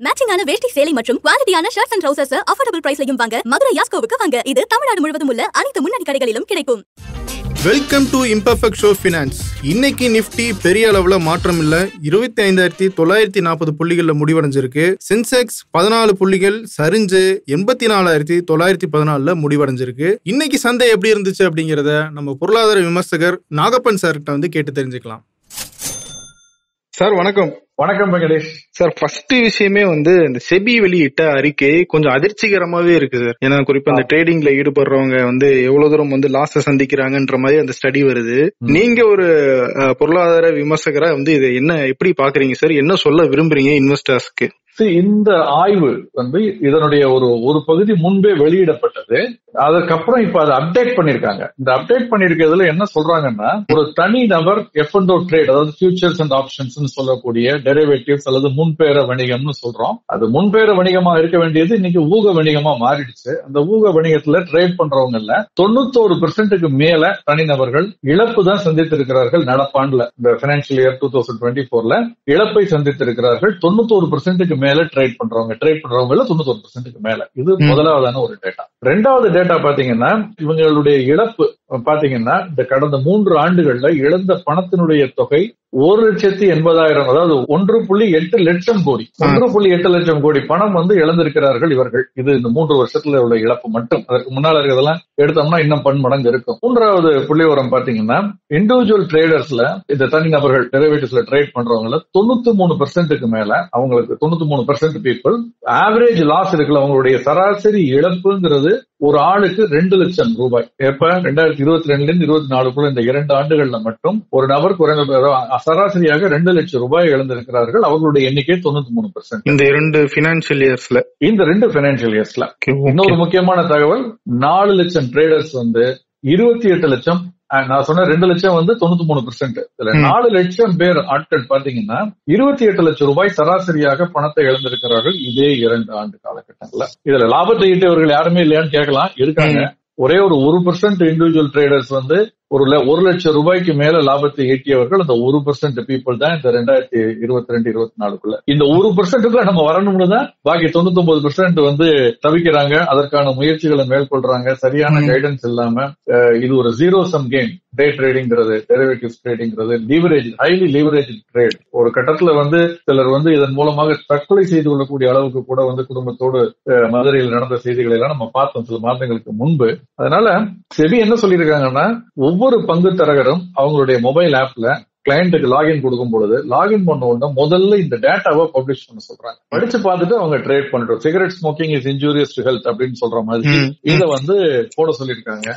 மேட்சிங்கான வேஷ்டி சேலை மற்றும் குவாலிட்டியான ஷர்ட்ஸ் அண்ட் ட்ரவுசர்ஸ் அஃபோர்டபிள் பிரைஸ்லயும் வாங்க மதுரை யாஸ்கோவுக்கு வாங்க. இது தமிழ்நாடு முழுவதும் உள்ள அனைத்து முன்னணி கடைகளிலும் கிடைக்கும். Welcome to imperfect show finance. இன்னைக்கு நிஃப்டி பெரிய அளவுல மாற்றம் இல்ல. 25,940 புள்ளிகள்ல முடிவடைஞ்சிருக்கு. சென்செக்ஸ் 14 புள்ளிகள் சரிஞ்சு 84,914 முடிவடைஞ்சிருக்கு. இன்னைக்கு சந்தை எப்படி இருந்துச்சு அப்படிங்கறத நம்ம பொருளாதார விமர்சகர் நாகப்பன் சார் கிட்ட வந்து கேட்டு தெரிஞ்சுக்கலாம். சார் வணக்கம். வணக்கம் வெங்கடேஷ் சார், ஃபர்ஸ்ட் விஷயமே வந்து இந்த செபி வெளியிட்ட அறிக்கை கொஞ்சம் அதிர்ச்சிகரமாவே இருக்கு சார். ஏன்னா குறிப்பா இந்த ட்ரேடிங்ல ஈடுபடுறவங்க வந்து எவ்வளவு தூரம் வந்து லாஸ சந்திக்கிறாங்கன்ற மாதிரி அந்த ஸ்டடி வருது. நீங்க ஒரு பொருளாதார விமர்சகரா வந்து இதை எப்படி பாக்குறீங்க சார்? என்ன சொல்ல விரும்புறீங்க இன்வெஸ்டர்ஸ்க்கு? இந்த ஆய்வு வந்து இதனுடைய ஒரு பகுதி முன்பே வெளியிடப்பட்டது. அதுக்கப்புறம் இப்ப அதை அப்டேட் பண்ணிருக்காங்க. இந்த அப்டேட் பண்ணிருக்கிறதுல என்ன சொல்றாங்கன்னா, ஒரு தனி நபர் F&O ட்ரேட், அதாவது ஃபியூச்சர்ஸ் அண்ட் ஆப்ஷன்ஸ் சொல்லக்கூடிய டெரிவேட்டிவ்ஸ் அல்லது முன்பேர வணிகம்னு சொல்றோம். அது முன்பேர வணிகமா இருக்க வேண்டியது இன்னைக்கு ஊக வணிகமா மாறிடுச்சு. அந்த ஊக வணிகத்துல ட்ரேட் பண்றவங்கல்ல 91% மேல தனிநபர்கள் இழப்பு தான் சந்தித்திருக்கிறார்கள். நடப்பாண்டுல இந்த பைனான்சியல் இயர் 2024ல இழப்பை சந்தித்திருக்கிறார்கள். 91% மேல ட்ரேட் பண்றவங்க 91% மேல. இது முதலாவதான ஒரு டேட்டா. ரெண்டாவது டேட்டா பாத்தீங்கன்னா, இவங்களுடைய இழப்பு பாத்தீங்கன்னா இந்த கடந்த 3 ஆண்டுகள்ல இழந்த பணத்தினுடைய தொகை 1,80,000, அதாவது 1.8 லட்சம் கோடி. 1.8 லட்சம் கோடி பணம் வந்து இழந்திருக்கிறார்கள் இவர்கள். இது இந்த 3 வருஷத்துல உள்ள இழப்பு மட்டும். அதற்கு முன்னால இருக்கிறதெல்லாம் எடுத்தோம்னா இன்னும் பன்மடங்கு இருக்கும். மூன்றாவது புள்ளிவரம் பாத்தீங்கன்னா, இண்டிவிஜுவல் ட்ரேடர்ஸ்ல இந்த தனிநபர்கள் டெரிவேட்டிவ்ஸ்ல ட்ரேட் பண்றவங்கள 93%க்கு மேல, அவங்களுக்கு 93% பீப்புள் ஆவரேஜ் லாஸ் இருக்குல்ல, அவங்களுடைய சராசரி இழப்புங்கிறது ஒரு ஆளுக்கு 2 லட்சம் ரூபாய். எப்ப 2022 24 இந்த 2 ஆண்டுகள்ல மட்டும் ஒரு நபர் குறைந்த சராசரியாக 2 லட்சம் ரூபாய் இழந்திருக்கிறார்கள். அவர்களுடைய எண்ணிக்கை 93%. இந்த 2 பினான்சியல் இயர்ஸ்ல. இன்னொரு முக்கியமான தகவல், 4 லட்சம் ட்ரேடர்ஸ் வந்து 28 லட்சம், நான் சொன்ன 2 லட்சம் வந்து 93%. இதுல 4 லட்சம் பேர் ஆட்கள் பாத்தீங்கன்னா 28 லட்சம் ரூபாய் சராசரியாக பணத்தை இழந்திருக்கிறார்கள் இதே 2 ஆண்டு காலகட்டங்கள்ல. இதுல லாபத்தை ஈட்டவர்கள் யாருமே இல்லையான்னு கேட்கலாம். இருக்காங்க. ஒரே ஒரு 1% இண்டிவிஜுவல் ட்ரேடர்ஸ் வந்து 1 லட்சம் ரூபாய்க்கு மேல லாபத்தை ஈட்டியவர்கள். அந்த 1% பீப்புள் தான் இந்த 2022-24 இந்த 1%க்குள்ள நம்ம வரணும்னு தான் பாக்கி 99% வந்து தவிக்கிறாங்க. அதற்கான முயற்சிகளை மேற்கொள்றாங்க. சரியான கைடன்ஸ் இல்லாம இது ஒரு ஜீரோ சம் கேம். டே ட்ரேடிங்கிறது, டெரிவேட்டிவ்ஸ் ட்ரேடிங்கிறது லீவரேஜ், ஹைலி லீவரேஜ் ட்ரேட். ஒரு கட்டத்துல வந்து சிலர் வந்து இதன் மூலமாக தற்கொலை செய்து கொள்ளக்கூடிய அளவுக்கு கூட வந்து குடும்பத்தோடு மதுரையில் நடந்த செய்திகளை எல்லாம் நம்ம பார்த்தோம் சில மாதங்களுக்கு முன்பு. அதனால செபி என்ன சொல்லியிருக்காங்கன்னா, ஒவ்வொரு பங்கு தரகரும் அவங்களுடைய மொபைல் ஆப்ல கிளையண்ட்டுக்கு லாகின் கொடுக்கும் பொழுது லாகின் பண்ண உடனே முதல்ல இந்த டேட்டாவை பப்ளிஷ் பண்ண சொல்றாங்க. படிச்சு பார்த்துட்டு அவங்க ட்ரேட் பண்றோம். Cigarette smoking is injurious to health அப்படின்னு சொல்ற மாதிரி இதை வந்து போட சொல்லியிருக்காங்க.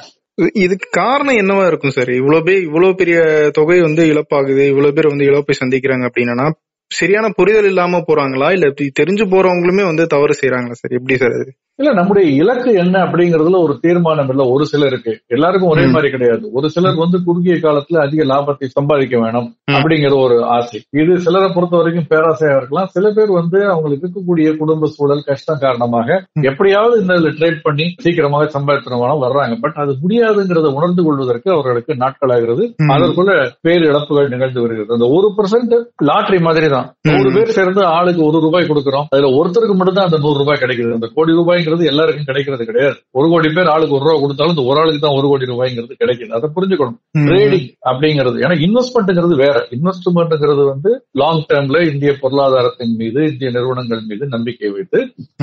இதுக்கு காரணம் என்னவா இருக்கும் சார்? இவ்வளவு பெரிய தொகை வந்து இழப்பாகுது, இவ்வளவு பேர் வந்து இழப்பை சந்திக்கிறாங்க அப்படின்னா சரியான புரிதல் இல்லாம போறாங்களா, இல்ல தெரிஞ்சு போறவங்களுமே வந்து தவறு செய்யறாங்களா சார்? எப்படி சார் அது? இல்ல, நம்முடைய இலக்கு என்ன அப்படிங்கறதுல ஒரு தீர்மானம் இல்ல. ஒரு சிலருக்கு, எல்லாருக்கும் ஒரே மாதிரி கிடையாது. ஒரு சிலர் வந்து குறுகிய காலத்துல அதிக லாபத்தை சம்பாதிக்க வேணும் அப்படிங்கிற ஒரு ஆசை. இது சிலரை பொறுத்த வரைக்கும் பேராசையா இருக்கலாம். சில பேர் வந்து அவங்களுக்கு இருக்கக்கூடிய குடும்ப சூழல் கஷ்டம் காரணமாக எப்படியாவது இந்த ட்ரேட் பண்ணி சீக்கிரமாக சம்பாதிக்கணும் வர்றாங்க. பட் அது முடியாதுங்கிறத உணர்ந்து கொள்வதற்கு அவர்களுக்கு நாட்கள் ஆகிறது. அதற்குள்ள பேர் இழப்புகள் நிகழ்ந்து வருகிறது. அந்த 1% லாட்டரி மாதிரி தான். 100 பேர் சேர்ந்து ஆளுக்கு ₹1 கொடுக்கிறோம். அதுல ஒருத்தருக்கு மட்டும் தான் அந்த ₹100 கிடைக்குது. அந்த கோடி ரூபாய் எல்லாருக்கும் கிடைக்கிறது கிடையாது. 1 கோடி பேர் ஆளுக்கு ₹1 கொடுத்தாலும் இந்த ஒரு ஆளுக்கு தான் 1 கோடி ரூபாய்ங்கிறது கிடைக்குது. அதை புரிஞ்சுக்கணும். ட்ரேடிங் அப்படிங்கிறது, ஏன்னா இன்வெஸ்ட்மெண்ட்ங்கிறது வேற. இன்வெஸ்ட்மெண்ட்ங்கிறது வந்து லாங் டேர்ம்ல இந்திய பொருளாதாரத்தின் மீது, இந்திய நிறுவனங்கள் மீது நம்பிக்கை வைத்து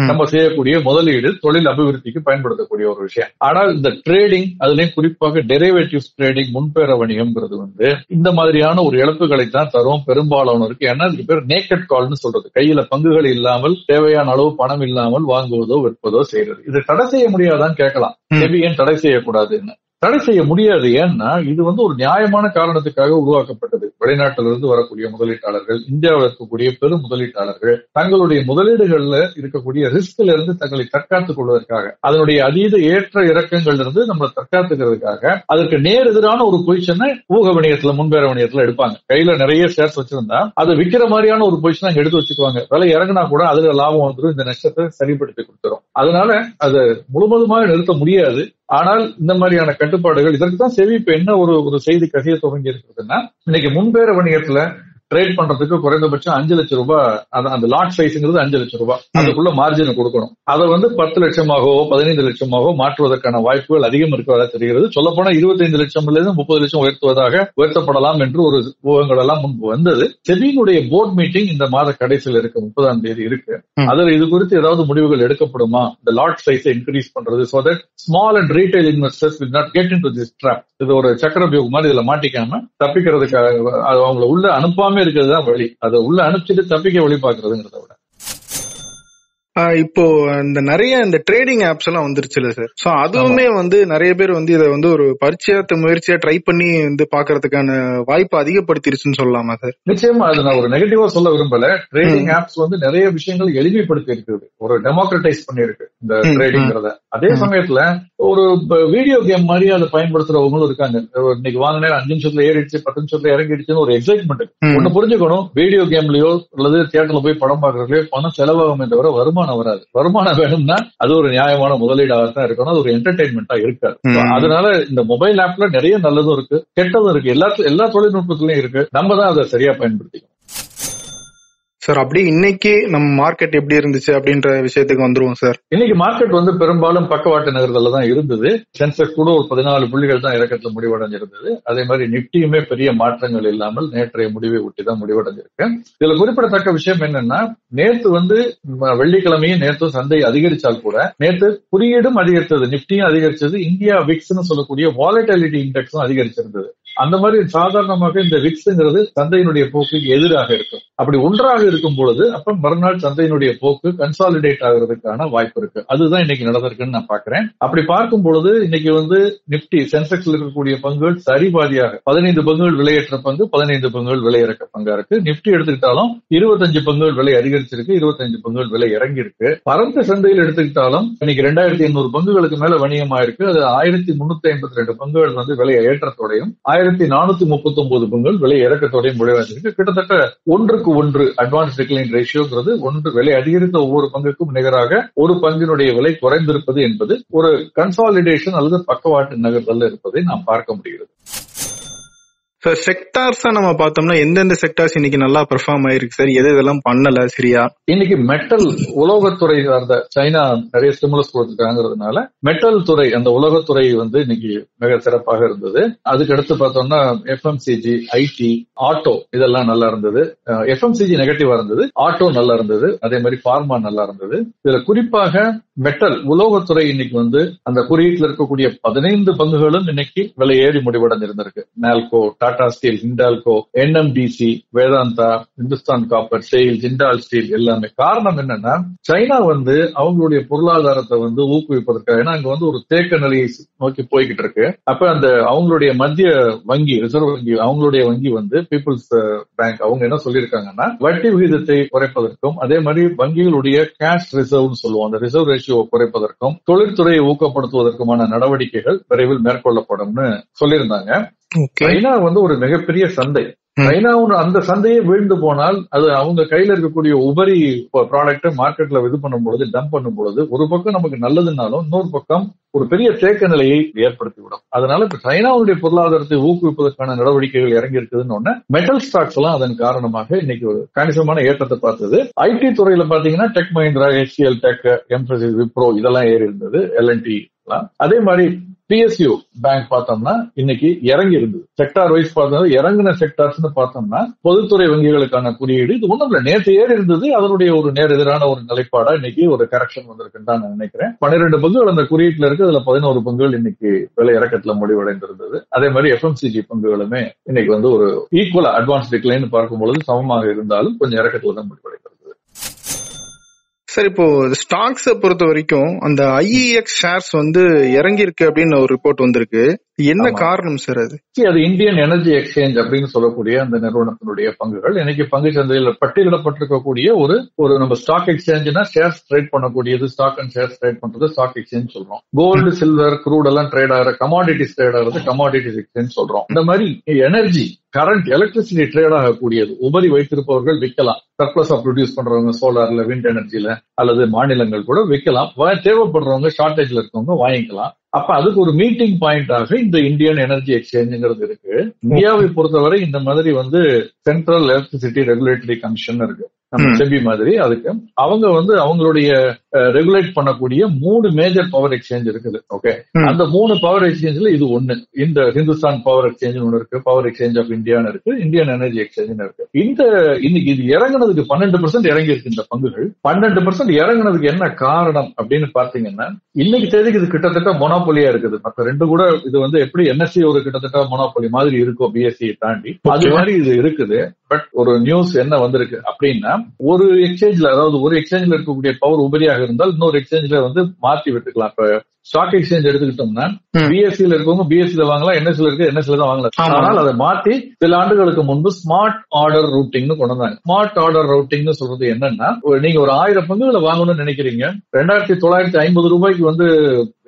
நம்ம செய்யக்கூடிய முதலீடு, தொழில் அபிவிருத்திக்கு பயன்படுத்தக்கூடிய ஒரு விஷயம். ஆனால் இந்த ட்ரேடிங், அதுலயும் குறிப்பாக டெரிவேட்டிவ்ஸ் ட்ரேடிங், முன்பேர வணிகம்ங்கிறது வந்து இந்த மாதிரியான ஒரு இழப்புகளை தான் தரும் பெரும்பாலானோருக்கு. ஏன்னா இதுக்கு பேர் நேக்கட் கால்னு சொல்றது. கையில பங்குகள் இல்லாமல், தேவையான அளவு பணம் இல்லாமல் வாங்குவதோ விற்பதோ செய்யறது. இது தடை செய்ய முடியாதான்னு கேட்கலாம். செபி ஏன் தடை செய்யக்கூடாதுன்னு? தடை செய்ய முடியாது. ஏன்னா இது வந்து ஒரு நியாயமான காரணத்துக்காக உருவாக்கப்பட்டது. வெளிநாட்டிலிருந்து வரக்கூடிய முதலீட்டாளர்கள், இந்தியாவில் இருக்கக்கூடிய பெரும் முதலீட்டாளர்கள் தங்களுடைய முதலீடுகள்ல இருக்கக்கூடிய ரிஸ்க்ல இருந்து தங்களை தற்காத்துக் கொள்வதற்காக, அதனுடைய அதீத ஏற்ற இறக்கங்கள் இருந்து நம்ம தற்காத்துக்கிறதுக்காக அதற்கு நேர் எதிரான ஒரு பொசிஷனை ஊக வணிகத்துல, முன்பேற வணிகத்துல எடுப்பாங்க. கையில நிறைய ஷேர்ஸ் வச்சிருந்தா அதை விற்கிற மாதிரியான ஒரு பொசிஷன் அங்க எடுத்து வச்சுக்குவாங்க. விலை இறங்கினா கூட அதுல லாபம் வந்துடும், இந்த நஷ்டத்தை சரிப்படுத்தி கொடுத்துரும். அதனால அதை முழுவதுமாக நிறுத்த முடியாது. ஆனால் இந்த மாதிரியான கட்டுப்பாடுகள், இதற்கு தான் செபி இப்ப என்ன ஒரு செய்தி கசிய துவங்கி இருக்குதுன்னா, இன்னைக்கு முன்பேற வணிகத்துல ட்ரேட் பண்றதுக்கு குறைந்தபட்சம் 5 லட்சம் ரூபாய், அந்த லாட் சைஸ்ங்கிறது 5 லட்சம் ரூபாய், அதுக்குள்ள மார்ஜின் கொடுக்கணும். அதை வந்து 10 லட்சமாகவோ 15 லட்சமாகவோ மாற்றுவதற்கான வாய்ப்புகள் அதிகம் இருக்கிறதா தெரிகிறது. சொல்லப்போனா 25 லட்சம்ல இருந்து 30 லட்சம் உயர்த்தப்படலாம் என்று ஒரு ஊகங்கள் எல்லாம் முன்பு வந்தது. செபியினுடைய போர்ட் மீட்டிங் இந்த மாத கடைசியில் இருக்கு, 30ஆம் தேதி இருக்கு. அதில் இது குறித்து ஏதாவது முடிவுகள் எடுக்கப்படுமா, இந்த லாட் சைஸை இன்க்ரீஸ் பண்றது, so that small and retail investors will not get into this trap. இது ஒரு சக்கரவியூகம் மாதிரி இதுல மாட்டிக்காம தப்பிக்கிறதுக்காக அவங்களை உள்ள அனுப்பாம இருக்கிறது தான் வழி. அதை உள்ள அனுப்பிச்சிட்டு தப்பிக்க வழி பாக்குறதுங்கிறத விட இப்போ இந்த நிறைய இந்த ட்ரேடிங் ஆப்ஸ் எல்லாம் வந்துருச்சுல சார். சோ அதுவுமே வந்து நிறைய பேர் வந்து இதை வந்து ஒரு முயற்சியா ட்ரை பண்ணி வந்து பாக்குறதுக்கான வாய்ப்பு அதிகப்படுத்திருச்சுன்னு சொல்லலாமா சார்? நிச்சயமா அது நான் ஒரு நெகட்டிவா சொல்ல விரும்பல. ட்ரேடிங் ஆப்ஸ் வந்து நிறைய விஷயங்கள் எளிமைப்படுத்தி இருக்குது, ஒரு டெமோக்ரட்டைஸ் பண்ணிருக்கு இந்த ட்ரேடிங்கிறத. அதே சமயத்துல ஒரு வீடியோ கேம் மாதிரி அதை பயன்படுத்துறவங்களும் இருக்காங்க. இன்னைக்கு வாங்கினேன் 5 நிமிஷத்துல ஏறிடுச்சு 10 நிமிஷத்துல இறங்கிடுச்சுன்னு ஒரு எக்ஸைட்மெண்ட். ஒண்ணு புரிஞ்சுக்கணும், வீடியோ கேம்லயோ அல்லது தியேட்டர்ல போய் படம் பாக்குறதுலயோ பணம் செலவாகுமே தவிர வருமானம் வராது. வருமானம் வேணும்னா அது ஒரு நியாயமான முதலீடாகத்தான் இருக்கணும், அது ஒரு என்டர்டைன்மெண்டா இருக்காது. அதனால இந்த மொபைல் ஆப்ல நிறைய நல்லதும் இருக்கு கெட்டதும் இருக்கு, எல்லா தொழில்நுட்பத்திலயும் இருக்கு. நம்ம தான் அதை சரியா பயன்படுத்திக்கணும். சார் அப்படி இன்னைக்கு நம்ம மார்க்கெட் எப்படி இருந்துச்சு அப்படின்ற விஷயத்துக்கு வந்துருவோம் சார். இன்னைக்கு மார்க்கெட் வந்து பெரும்பாலும் பக்கவாட்டு நகர்தல தான் இருந்தது. சென்செக்ஸ் கூட ஒரு 14 புள்ளிகள் தான் இறக்கத்துல முடிவடைஞ்சிருந்தது. அதே மாதிரி நிப்டியுமே பெரிய மாற்றங்கள் இல்லாமல் நேற்றைய முடிவை ஒட்டி தான் முடிவடைஞ்சிருக்கு. இதுல குறிப்பிடத்தக்க விஷயம் என்னன்னா, நேற்று வந்து வெள்ளிக்கிழமையும் நேற்று சந்தை அதிகரிச்சால் கூட நேற்று குறியீடும் அதிகரித்தது, நிப்டியும் அதிகரிச்சது, இந்தியா விக்ஸ்னு சொல்லக்கூடிய வாலட்டிலிட்டி இண்டெக்ஸும் அதிகரிச்சிருந்தது. அந்த மாதிரி சாதாரணமாக இந்த விக்ஸ்ங்கிறது சந்தையினுடைய போக்குக்கு எதிராக இருக்கும். அப்படி ஒன்றாக இருக்கும் பொழுது அப்ப மறுநாள் சந்தையினுடைய போக்கு கன்சாலிடேட் ஆகிறதுக்கான வாய்ப்பு இருக்கு. அதுதான் இன்னைக்கு நடந்திருக்குன்னு நான் பாக்குறேன். அப்படி பார்க்கும் பொழுது இன்னைக்கு வந்து நிப்டி சென்செக்ஸ்ல இருக்கக்கூடிய பங்குகள் சரிபாதியாக 15 பங்குகள் விலையேற்ற பங்கு, 15 பங்குகள் விலையிறக்க பங்கா இருக்கு. நிப்டி எடுத்துக்கிட்டாலும் 25 பங்குகள் விலை அதிகரிச்சிருக்கு, 25 பங்குகள் விலை இறங்கி இருக்கு. பரந்த சந்தையில் எடுத்துக்கிட்டாலும் இன்னைக்கு 2800 பங்குகளுக்கு மேல வணிகமாயிருக்கு. அது 1352 பங்குகள் வந்து விலை ஏற்றத்தோடையும் 1439 பங்குகள் விலை இறக்கத்தோடையும் முடிவடைஞ்சிருக்கு. கிட்டத்தட்ட 1:1 அட்வான்ஸ் டிக்ளைன் ரேஷியோங்கிறது விலை அதிகரித்த ஒவ்வொரு பங்குக்கும் நிகராக ஒரு பங்கினுடைய விலை குறைந்திருப்பது என்பது ஒரு கன்சாலிடேஷன் அல்லது பக்கவாட்டு நகர்தல் இருப்பதை நாம் பார்க்க முடிகிறது. சார் செக்டார்ஸா நம்ம பார்த்தோம்னா எந்தெந்த செக்டார்ஸ் இன்னைக்கு நல்லா பெர்ஃபார்ம் ஆயிருக்கு சார், எது இதெல்லாம் பண்ணல சரியா? இன்னைக்கு மெட்டல் உலோகத்துறை சார்ந்த சைனா நிறைய ஸ்டிமுலஸ் கொடுத்துருக்காங்கிறதுனால மெட்டல் துறை, அந்த உலோகத்துறை வந்து இன்னைக்கு மிக சிறப்பாக இருந்தது. அதுக்கு அடுத்து பார்த்தோம்னா எஃப்எம்சிஜி, ஐடி, ஆட்டோ இதெல்லாம் நல்லா இருந்தது. எஃப்எம்சிஜி நெகட்டிவா இருந்தது, ஆட்டோ நல்லா இருந்தது, அதே மாதிரி பார்மா நல்லா இருந்தது. இதுல குறிப்பாக மெட்டல் உலோகத்துறை இன்னைக்கு வந்து அந்த குறியீட்டில் இருக்கக்கூடிய 15 பங்குகளும் இன்னைக்கு விலை ஏறி முடிவடைஞ்சிருந்திருக்கு. Nalco, Tata Steel, Hindalco, NMDC, Vedanta, Hindustan Copper, SAIL, Jindal Steel எல்லாமே. காரணம் என்னன்னா, சைனா வந்து அவங்களுடைய பொருளாதாரத்தை வந்து ஊக்குவிப்பதற்காக, ஏன்னா அங்க வந்து ஒரு தேக்க நிலையை நோக்கி போய்கிட்டு இருக்கு. அப்ப அந்த அவங்களுடைய மத்திய வங்கி, ரிசர்வ் வங்கி, அவங்களுடைய வங்கி வந்து பீப்புள்ஸ் பேங்க், அவங்க என்ன சொல்லியிருக்காங்கன்னா, வட்டி விகிதத்தை குறைப்பதற்கும் அதே மாதிரி வங்கிகளுடைய கேஷ் ரிசர்வ் சொல்லுவோம், அந்த ரிசர்வ் ரேஷியோ குறைப்பதற்கும் தொழில்துறையை ஊக்கப்படுத்துவதற்குமான நடவடிக்கைகள் விரைவில் மேற்கொள்ளப்படும்னு சொல்லியிருந்தாங்க. சைனா வந்து ஒரு மிகப்பெரிய சந்தை. சைனாவும் அந்த சந்தையே வீழ்ந்து போனால் அது அவங்க கையில இருக்கக்கூடிய உபரி ப்ராடக்ட் மார்க்கெட்ல இது பண்ணும் பொழுது, டம்ப் பண்ணும் பொழுது ஒரு பக்கம் நமக்கு நல்லதுனாலும் இன்னொரு பக்கம் ஒரு பெரிய தேக்க நிலையை ஏற்படுத்திவிடும். அதனால இப்ப சைனாவுடைய பொருளாதாரத்தை ஊக்குவிப்பதற்கான நடவடிக்கைகள் இறங்கி இருக்குதுன்னு ஒண்ணு. மெட்டல் ஸ்டாக்ஸ் எல்லாம் அதன் காரணமாக இன்னைக்கு ஒரு கணிசமான ஏற்றத்தை பார்த்தது. ஐடி துறையில பாத்தீங்கன்னா tech Mahindra, HCL tech, Mphasis, Wipro இதெல்லாம் ஏறி இருந்தது. LNT அதே மாதிரி PSU பேங்க் பார்த்தோம்னா இன்னைக்கு இறங்கி இருந்தது. செக்டார் வைஸ் பார்த்தோம்னா இறங்கின செக்டார்ஸ் பார்த்தோம்னா பொதுத்துறை வங்கிகளுக்கான குறியீடு இது ஒண்ணும் இல்ல, நேற்று ஏறி இருந்தது, அதனுடைய ஒரு நேர் எதிரான ஒரு நிலைப்பாடா இன்னைக்கு ஒரு கரெக்ஷன் வந்திருக்குன்னு தான் நான் நினைக்கிறேன். 12 பங்குகள் அந்த குறியீட்டுல இருக்கு, அதுல 11 பங்குகள் இன்னைக்கு விலை இறக்கத்துல முடிவடைந்திருந்தது. அதே மாதிரி FMCG பங்குகளுமே இன்னைக்கு வந்து ஒரு ஈக்குவலா அட்வான்ஸ் டிக்ளைன் பார்க்கும் பொழுது சமமாக இருந்தாலும் கொஞ்சம் இறக்கத்துல தான் முடிவடைகிறது. சார் இப்போ ஸ்டாக்ஸை பொறுத்த வரைக்கும் அந்த IEX ஷேர்ஸ் வந்து இறங்கி இருக்கு அப்படின்னு ஒரு ரிப்போர்ட் வந்திருக்கு. என்ன காரணம் சார் அது? அது இந்தியன் எனர்ஜி எக்ஸ்சேஞ்ச் அப்படின்னு சொல்லக்கூடிய அந்த நிறுவனத்தினுடைய பங்குகள் இன்னைக்கு பங்கு சந்தையில் பட்டியலிடப்பட்டிருக்கக்கூடிய ஒரு நம்ம ஸ்டாக் எக்ஸ்சேஞ்ச்னா ஷேர்ஸ் ட்ரேட் பண்ணக்கூடியது, ஸ்டாக் அண்ட் ஷேர்ஸ் ட்ரேட் பண்றது ஸ்டாக் எக்ஸ்சேஞ்ச் சொல்றோம். கோல்டு, சில்வர், க்ரூட் எல்லாம் ட்ரேட் ஆகிற கமாடிட்டிஸ் ட்ரேட் ஆகிறது கமாடிட்டிஸ் எக்ஸ்சேஞ்ச் சொல்றோம். இந்த மாதிரி எனர்ஜி, கரண்ட், எலக்ட்ரிசிட்டி ட்ரேட் ஆகக்கூடியது உபரி வைத்திருப்பவர்கள் விற்கலாம். சர்ப்ளஸ் ப்ரொடியூஸ் பண்றவங்க சோலார்ல, விண்ட் எனர்ஜில அல்லது மாநிலங்கள் கூட விற்கலாம். தேவைப்படுறவங்க, ஷார்டேஜ்ல இருக்கவங்க வாங்கிக்கலாம். அப்ப அதுக்கு ஒரு மீட்டிங் பாயிண்டாக இந்த இந்தியன் எனர்ஜி எக்ஸ்சேஞ்சுங்கிறது இருக்கு. இந்தியாவை பொறுத்தவரை இந்த மாதிரி வந்து சென்ட்ரல் எலக்ட்ரிசிட்டி ரெகுலேட்டரி கமிஷன் இருக்கு, நம்ம செபி மாதிரி. அதுக்கு அவங்க வந்து அவங்களுடைய ரெகுலேட் பண்ணக்கூடிய 3 மேஜர் பவர் எக்ஸ்சேஞ்ச் இருக்குது. ஓகே, அந்த 3 பவர் எக்ஸ்சேஞ்ச்ல இது ஒண்ணு. இந்த ஹிந்துஸ்தான் பவர் எக்ஸ்சேஞ்ச் ஒண்ணு இருக்கு, பவர் எக்ஸ்சேஞ்ச் ஆஃப் இந்தியான்னு இருக்கு, இந்தியன் எனர்ஜி எக்ஸ்சேஞ்ச் இருக்கு. இன்னைக்கு இது இறங்குனதுக்கு 12% இறங்கி இருக்கு இந்த பங்குகள். 12% இறங்குனதுக்கு என்ன காரணம் அப்படின்னு பாத்தீங்கன்னா, இன்னைக்கு தேதிக்கு இது கிட்டத்தட்ட மொனோபொலியா இருக்குது. மற்ற 2 கூட இது வந்து எப்படி என்எஸ்சி ஒரு கிட்டத்தட்ட மொனோபொலி மாதிரி இருக்கும், பிஎஸ்சியை தாண்டி அது மாதிரி இது இருக்குது. பட் ஒரு நியூஸ் என்ன வந்திருக்கு அப்படின்னா, ஒரு எக்ஸ்சேஞ்ச்ல, அதாவது ஒரு எக்ஸ்சேஞ்ச்ல இருக்கக்கூடிய பவர் உபரியாக இருந்தால் இன்னொரு எக்ஸ்சேஞ்ச்ல வந்து மாத்தி விட்டுக்கலாம். இப்ப ஸ்டாக் எக்ஸ்சேஞ்ச் எடுத்துக்கிட்டோம்னா பிஎஸ்சில இருக்கவங்க பிஎஸ்சில வாங்கலாம், என்எஸ்சில இருக்கு என்எஸ்சில தான் வாங்கலாம். ஆனால் அதை மாத்தி சில ஆண்டுகளுக்கு முன்பு ஸ்மார்ட் ஆர்டர் ரூட்டிங்னு கொண்டு வந்தாங்க. ஸ்மார்ட் ஆர்டர் ரூட்டிங்னு சொல்றது என்னன்னா, நீங்க ஒரு 1000 பங்குகளை வாங்கணும்னு நினைக்கிறீங்க, 2950 ரூபாய்க்கு வந்து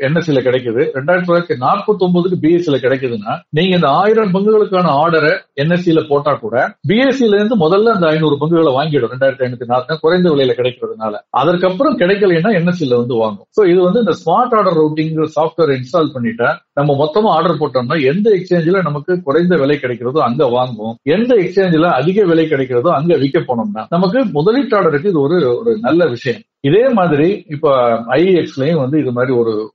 என்எஸ்சில கிடைக்குது, 2949க்கு பிஎஸ்சில கிடைக்குதுன்னா, நீங்க இந்த 1000 பங்குகளுக்கான ஆர்டரை என்எஸ்சில போட்டா கூட பிஎஸ்சில இருந்து முதல்ல அந்த 500 பங்குகளை வாங்கிடும் 2540 குறைந்த விலையில கிடைக்கிறதுனால. அதற்கப்புறம் கிடைக்கலைன்னா என்எஸ்சில வந்து வாங்கும். சோ இது வந்து இந்த smart order routing software install பண்ணிட்டா நம்ம மொத்தமா ஆர்டர் போட்டோம்னா எந்த எக்ஸ்சேஞ்சில நமக்கு குறைந்த விலை கிடைக்கிறதோ அங்க வாங்குவோம், எந்த எக்ஸ்சேஞ்சில அதிக விலை கிடைக்கிறதோ அங்க விற்க போனோம்னா நமக்கு முதலீட்டாளருக்கு இது ஒரு நல்ல விஷயம். இதே மாதிரி இப்ப ஐஎக்ஸ்லயும் வந்து இது மாதிரி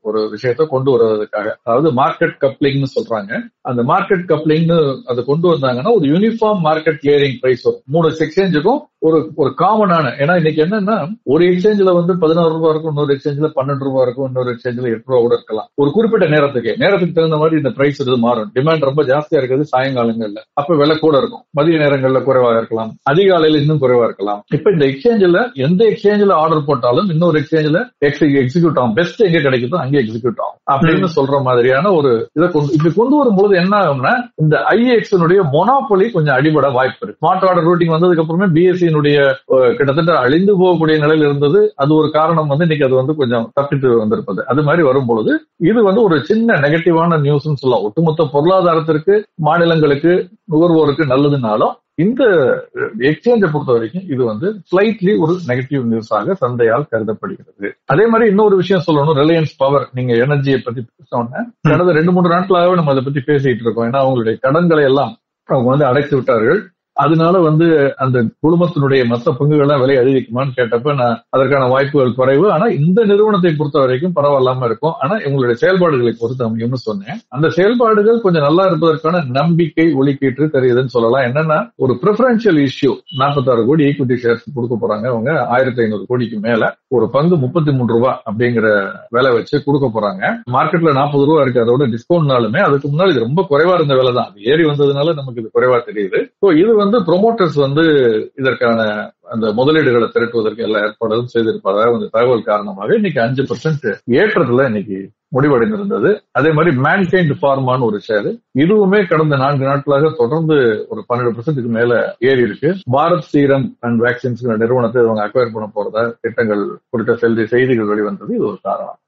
ஒரு விஷயத்த கொண்டு வருவதற்காக, அதாவது மார்க்கெட் கப்ளிங்னு சொல்றாங்க. அந்த மார்க்கெட் கப்ளிங்னு அதை கொண்டு வந்தாங்கன்னா ஒரு யூனிஃபார்ம் மார்க்கெட் கிளியரிங் பிரைஸ் வரும் 3 எக்ஸ்சேஞ்சுக்கும் ஒரு காமனான. ஏன்னா இன்னைக்கு என்னன்னா, ஒரு எக்ஸ்சேஞ்சில வந்து 16 ரூபாய் இருக்கும், இன்னொரு எக்ஸ்சேஞ்சில 12 ரூபாய் இருக்கும், இன்னொரு எக்ஸ்சேஞ்சில 8 ரூபாய் கூட இருக்கலாம். ஒரு குறிப்பிட்ட நேரத்துக்கு தகுந்த மாதிரி இந்த பிரைஸ் இது மாறும். டிமாண்ட் ரொம்ப ஜாஸ்தியா இருக்குது சாயங்காலங்கள்ல, அப்ப விலை கூட இருக்கும். மதிய நேரங்கள்ல குறைவாக இருக்கலாம், அதிகாலையில இன்னும் குறைவா இருக்கலாம். இப்ப இந்த எக்ஸ்சேஞ்சில எந்த எக்ஸ்சேஞ்சில ஆர்டர் போட்டாலும் இன்னொரு எக்ஸ்சேஞ்சில எக்ஸிக்யூட் ஆகும், பெஸ்ட் எங்க கிடைக்குதோ அங்கே எக்ஸிக்யூட் ஆகும் அப்படின்னு சொல்ற மாதிரியான ஒரு இதை இப்படி கொண்டு வரும்பொழுது என்ன ஆகும்னா, இந்த ஐஎக்ஸ் மொனோபொலி கொஞ்சம் அடிபட வாய்ப்பு இருக்கு. ஸ்மார்ட் ஆர்டர் ரூட்டிங் வந்ததுக்கு அப்புறமே பிஎஸ்சி கிட்டத்தட்ட அழிந்து போகக்கூடிய நிலையில் இருந்தது. அது ஒரு காரணம் வந்து இன்னைக்கு அது வந்து கொஞ்சம் தப்பித்து வந்திருப்பது. அது மாதிரி வரும்பொழுது இது வந்து ஒரு சின்ன நெகட்டிவான நியூஸ் சொல்லலாம். ஒட்டுமொத்த பொருளாதாரத்திற்கு, மாநிலங்களுக்கு, நுகர்வோருக்கு நல்லதுனாலும் இந்த எக்ஸ்சேஞ்சை பொறுத்த வரைக்கும் இது வந்து ஸ்லைட்லி ஒரு நெகட்டிவ் நியூஸாக சந்தையால் கருதப்படுகிறது. அதே மாதிரி இன்னொரு விஷயம் சொல்லணும், ரிலையன்ஸ் பவர், நீங்க எனர்ஜியை பத்தி பேசணும்னா கடந்த 2-3 நாட்களாகவே நம்ம அதை பத்தி பேசிட்டு இருக்கோம். ஏன்னா அவங்களுடைய கடன்களை எல்லாம் அவங்க வந்து அடைத்து விட்டார்கள். அதனால வந்து அந்த குழுமத்தினுடைய மற்ற பங்குகள்லாம் விலை அதிகரிக்குமான்னு கேட்டப்ப நான் அதற்கான வாய்ப்புகள் குறைவு. ஆனா இந்த நிறுவனத்தை பொறுத்த வரைக்கும் பரவாயில்லாம இருக்கும். ஆனா இவங்களுடைய செயல்பாடுகளை பொறுத்து அமையும்னு சொன்னேன். அந்த செயல்பாடுகள் கொஞ்சம் நல்லா இருப்பதற்கான நம்பிக்கை ஒளிக்கீற்று தெரியுதுன்னு சொல்லலாம். என்னன்னா, ஒரு பிரிஃபரன்ஷியல் இஷ்யூ 46 கோடி ஈக்விட்டி ஷேர்ஸ் கொடுக்க போறாங்க. அவங்க 1500 கோடிக்கு மேல ஒரு பங்கு 33 ரூபாய் அப்படிங்கிற விலை வச்சு கொடுக்க போறாங்க. மார்க்கெட்ல 40 ரூபாய் இருக்கு, அதோட டிஸ்கவுண்ட்னாலுமே அதுக்கு முன்னாடி இது ரொம்ப குறைவா இருந்த விலை தான். அது ஏறி வந்ததுனால நமக்கு இது குறைவா தெரியுது. இது வந்து ப்ரொமோட்டர்ஸ் வந்து இதற்கான அந்த முதலீடுகளை திரட்டுவதற்கு எல்லா ஏற்பாடுகளும் செய்திருப்பதாக அந்த தகவல் காரணமாக இன்னைக்கு 5% ஏற்றத்துல இன்னைக்கு முடிவடைந்திருந்தது. அதே மாதிரி மேன்கைண்ட் ஃபார்மான்னு ஒரு ஷேர், இதுவுமே கடந்த 4 நாட்களாக தொடர்ந்து ஒரு 12% மேல ஏறி இருக்கு. பாரத் சீரம் அண்ட் வேக்சின்ஸ் நிறுவனத்தை அவங்க அக்வயர் பண்ண போறதா திட்டங்கள் குறித்த செய்திகள் வெளிவந்தது. இது ஒரு காரணம்.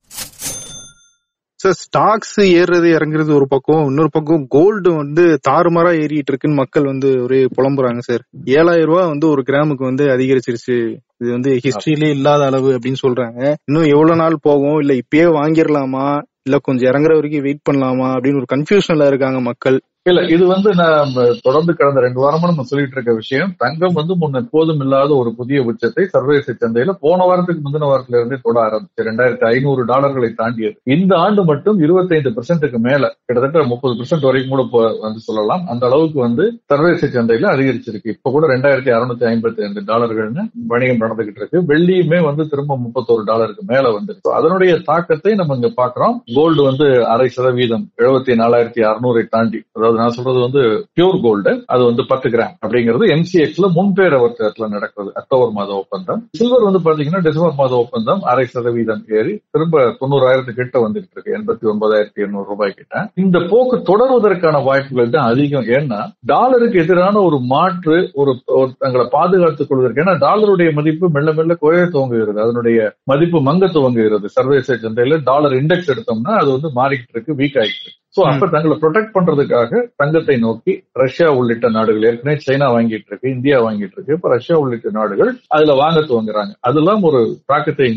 சார், ஸ்டாக்ஸ் ஏறுறது இறங்குறது ஒரு பக்கம், இன்னொரு பக்கம் கோல்டு வந்து தாறுமாறா ஏறிட்டு இருக்குன்னு மக்கள் வந்து ஒரே புலம்புறாங்க சார். 7000 ரூபாய் வந்து ஒரு கிராமுக்கு வந்து அதிகரிச்சிருச்சு. இது வந்து ஹிஸ்டரியிலே இல்லாத அளவு அப்படின்னு சொல்றாங்க. இன்னும் எவ்வளவு நாள் போகும், இல்ல இப்பயே வாங்கிடலாமா, இல்ல கொஞ்சம் இறங்குற வரைக்கும் வெயிட் பண்ணலாமா அப்படின்னு ஒரு கன்ஃபியூஷன்ல இருக்காங்க மக்கள். இல்ல, இது வந்து நான் தொடர்ந்து கடந்த 2 வாரமா நம்ம சொல்லிட்டு இருக்க விஷயம். தங்கம் வந்து முன்ன எப்போதும் இல்லாத ஒரு புதிய உச்சத்தை சர்வதேச சந்தையில போன வாரத்துக்கு முந்தின வாரத்துல இருந்தே தொட ஆரம்பிச்சு $2500 தாண்டியது. இந்த ஆண்டு மட்டும் 25% மேல, கிட்டத்தட்ட 30% வரைக்கும் கூட வந்து சொல்லலாம். அந்த அளவுக்கு வந்து சர்வதேச சந்தையில அதிகரிச்சிருக்கு. இப்ப கூட $2652 வணிகம் நடந்துகிட்டு இருக்கு. வெள்ளியுமே வந்து திரும்ப $31 மேல வந்துருக்கு. அதனுடைய தாக்கத்தை நம்ம இங்க பாக்குறோம். கோல்டு வந்து 0.5% 74,600 தாண்டி, அதாவது நான் சொல்றது வந்து பியூர் கோல்டு, அது வந்து 10 கிராம் அப்படிங்கிறது MCXல முன்பேற வர்த்தகத்துல நடக்கிறது. அக்டோபர் மாத ஒப்பந்தம். சில்வர் வந்து பாத்தீங்கன்னா டிசம்பர் மாத ஒப்பந்தம் 0.5% ஏறி திரும்ப 90,000 கிட்ட வந்துட்டு இருக்கு, 89,800 ரூபாய் கிட்ட. இந்த போக்கு தொடர்வதற்கான வாய்ப்புகள் தான் அதிகம். ஏன்னா டாலருக்கு எதிரான ஒரு மாற்று ஒரு தங்களை பாதுகாத்துக் கொள்வதற்கு, ஏன்னா டாலருடைய மதிப்பு மெல்ல மெல்ல குறைய துவங்குகிறது, அதனுடைய மதிப்பு மங்க துவங்குகிறது. சர்வதேச சந்தையில டாலர் இண்டெக்ஸ் எடுத்தோம்னா அது வந்து மாறிக்கிட்டு இருக்கு, வீக் ஆகிட்டு இருக்கு. சோ அப்ப தங்களை ப்ரொடெக்ட் பண்றதுக்காக தங்கத்தை நோக்கி ரஷ்யா உள்ளிட்ட நாடுகள், ஏற்கனவே சைனா வாங்கிட்டு இருக்கு, இந்தியா வாங்கிட்டு இருக்கு, இப்ப ரஷ்யா உள்ளிட்ட நாடுகள் அதுல வாங்க துவங்குறாங்க. அதெல்லாம் ஒரு தாக்கத்தை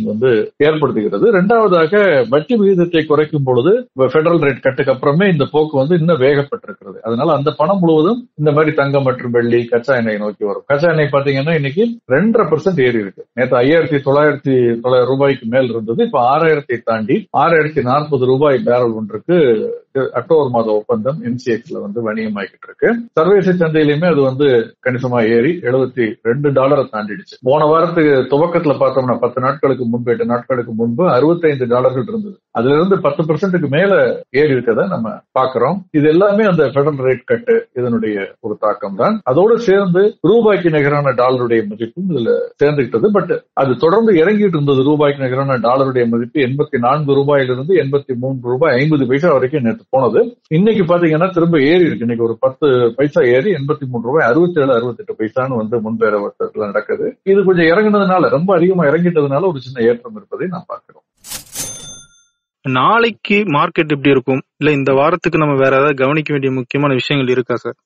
ஏற்படுத்துகிறது. இரண்டாவதாக வட்டி விகிதத்தை குறைக்கும் பொழுது பெடரல் ரேட் கட்டுக்கு அப்புறமே இந்த போக்கு இன்னும் வேகப்பட்டிருக்கிறது. அதனால அந்த பணம் முழுவதும் இந்த மாதிரி தங்கம் மற்றும் வெள்ளி, கச்சா எண்ணெய் நோக்கி வரும். கச்சா எண்ணெய் பாத்தீங்கன்னா இன்னைக்கு 2.5% ஏறி இருக்கு. நேற்று 5,900 ரூபாய்க்கு மேல் இருந்தது, இப்ப 6,000 தாண்டி 6,040 ரூபாய் பேரல் ஒன்றுக்கு அக்டோபர் மாத ஒப்பந்தம் MCX வணிகமாக்கிட்டு இருக்கு. சர்வதேச சந்தையிலுமே அது கணிசமா ஏறி $72 தாண்டிடுச்சு. போன வாரத்துக்கு துவக்கத்துல பார்த்தோம்னா 10 நாட்களுக்கு முன்பு 8 நாட்களுக்கு முன்பு $65 இருந்தது. அதுல இருந்து 10% மேல ஏறி இருக்கதை நம்ம பாக்குறோம். இது எல்லாமே அந்த பெடரல் ரேட் கட்டு இதனுடைய ஒரு தாக்கம் தான். அதோடு சேர்ந்து ரூபாய்க்கு நிகரான டாலருடைய மதிப்பும் இதுல சேர்ந்துகிட்டது. பட் அது தொடர்ந்து இறங்கிட்டு இருந்தது. ரூபாய்க்கு நிகரான டாலருடைய மதிப்பு 84 ரூபாயிலிருந்து 83 ரூபாய் 50 பைசா வரைக்கும் நேற்று போனது. இன்னைக்கு பாத்தீங்கன்னா திரும்ப ஏறி இருக்கு. இன்னைக்கு ஒரு 10 பைசா ஏறி 83 ரூபாய் 67, 68 பைசான்னு முன்பேற வர்த்தகத்துல நடக்குது. இது கொஞ்சம் இறங்கினதுனால, ரொம்ப அதிகமா இறங்கிட்டதுனால ஒரு சின்ன ஏற்றம் இருப்பதை நான் பார்க்கிறோம். நாளைக்கு மார்க்கெட் எப்படி இருக்கும், இல்ல இந்த வாரத்துக்கு நம்ம வேற ஏதாவது கவனிக்க வேண்டிய முக்கியமான விஷயங்கள் இருக்கா சார்?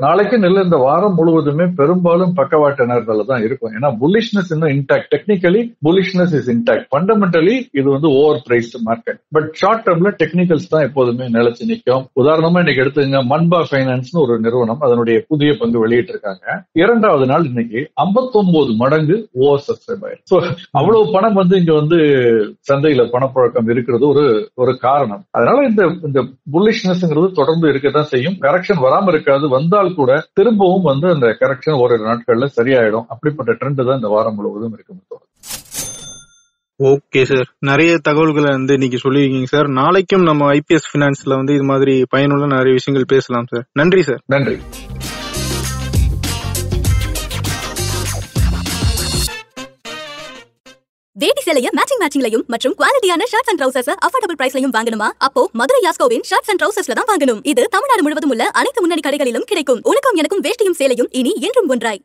நாளைக்கு நெல் இந்த வாரம் முழுவதுமே பெரும்பாலும் பக்கவாட்டு நேரத்துல தான் இருக்கும். ஏன்னா புல்லிஷ்னஸ் இன்னும் intact. Technically bullishness is intact. Fundamentally இது overpriced market. But short டேர்ம்ல டெக்னிக்கல்ஸ் தான் எப்போதுமே நிலைச்சு நிற்கும். உதாரணமா இன்னைக்கு எடுத்துங்க, மன்பா பைனான்ஸ் ஒரு நிறுவனம் அதனுடைய புதிய பங்கு வெளியிட்டு இருக்காங்க. 2வது நாள் இன்னைக்கு 59 மடங்கு ஓவர் சப்ஸ்கிரைப் ஆயிருக்கு. சோ அவ்வளவு பணம் இங்க சந்தையில பணப்புழக்கம் இருக்கிறது ஒரு காரணம். அதனால இந்த புல்லிஷ்னஸ்ங்கிறது தொடர்ந்து இருக்கதான் செய்யும். கரெக்ஷன் வராம இருக்காது. வந்தால் கூட திரும்பவும் அந்த கரெக்ஷன் ஒரு நாட்கள்ல சரியாயிடும். அப்படிப்பட்ட ட்ரெண்ட் தான் இந்த வாரம் முழுவதும் இருக்கும். ஓகே சார், நிறைய தகவல்களை இன்னைக்கு சொல்லியிருக்கீங்க சார். நாளைக்கும் நம்ம IPS Financeல இது மாதிரி பயனுள்ள நிறைய விஷயங்கள் பேசலாம் சார். நன்றி சார். நன்றி. வேட்டி சேலைய மேட்சிங்லயும் மற்றும் குவாலிட்டியான ஷர்ட்ஸ் அண்ட் ட்ரவுசர்ஸ் அஃபோர்டபிள் பிரைஸ்லயும் வாங்கணுமா? அப்போ மதுரை யாஸ்கோவின் ஷர்ட்ஸ் அண்ட் ட்ரவுசர்ஸ்ல தான் வாங்கணும். இது தமிழ்நாடு முழுவதும் உள்ள அனைத்து முன்னணி கடைகளிலும் கிடைக்கும். உனக்கும் எனக்கும் வேஷ்டியும் சேலையும் இனி என்றும் ஒன்றாய்.